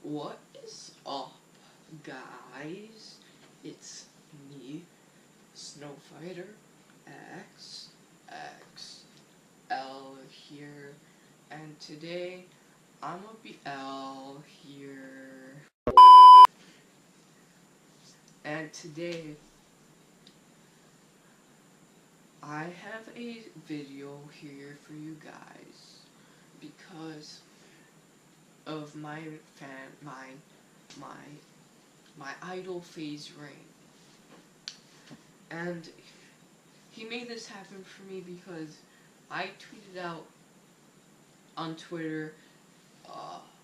What is up, guys? It's me, Snowfighter XXL here, and today I'm a BL here, and today I have a video here for you guys because of my idol FaZe Rain, and he made this happen for me because I tweeted out on Twitter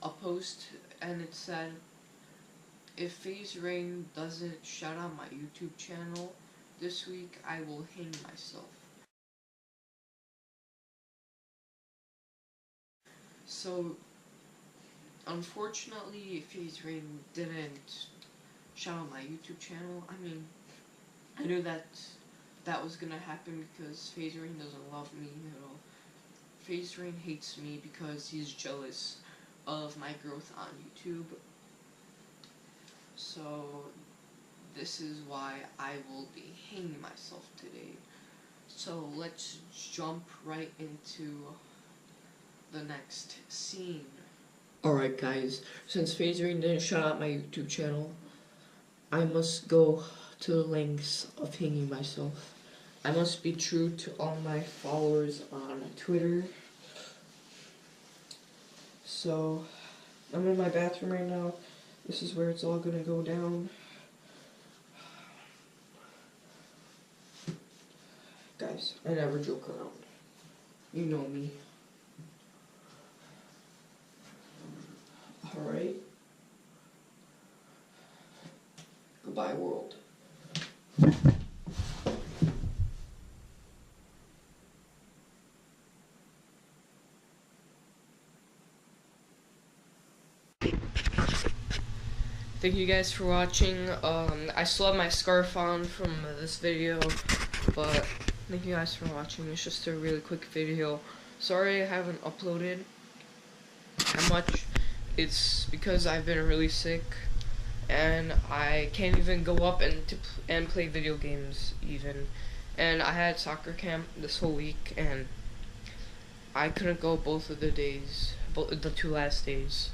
a post, and it said, if FaZe Rain doesn't shout out my YouTube channel this week, I will hang myself. So unfortunately, FaZe Rain didn't shout out my YouTube channel. I mean, I knew that was gonna happen because FaZe Rain doesn't love me at all. FaZe Rain hates me because he's jealous of my growth on YouTube. So this is why I will be hanging myself today. So let's jump right into the next scene. Alright guys, since FaZe Rain didn't shout out my YouTube channel, I must go to the lengths of hanging myself. I must be true to all my followers on Twitter. So, I'm in my bathroom right now. This is where it's all gonna go down. Guys, I never joke around. You know me. Alright. Goodbye, world. Thank you guys for watching. I still have my scarf on from this video, but thank you guys for watching. It's just a really quick video. Sorry I haven't uploaded that much. It's because I've been really sick, and I can't even go up and play video games even. And I had soccer camp this whole week, and I couldn't go both of the days, the 2 last days.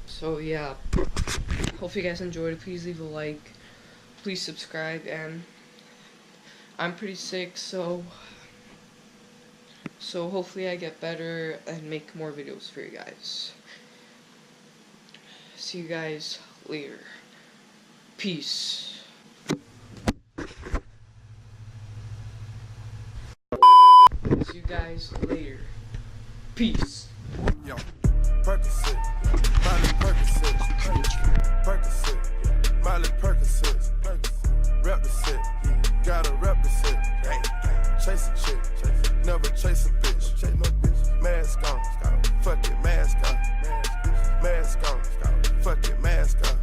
So yeah, hope you guys enjoyed. Please leave a like, please subscribe, and I'm pretty sick, so hopefully I get better and make more videos for you guys. See you guys later. Peace. See you guys later. Peace. Yo, Percocet, Miley Percocet, Percocet, Miley Percocet, rep the set, gotta rep the set, chase a chick, never chase a bitch, chase no bitch, mask on, fuck it, mask on, fuck it, mask on.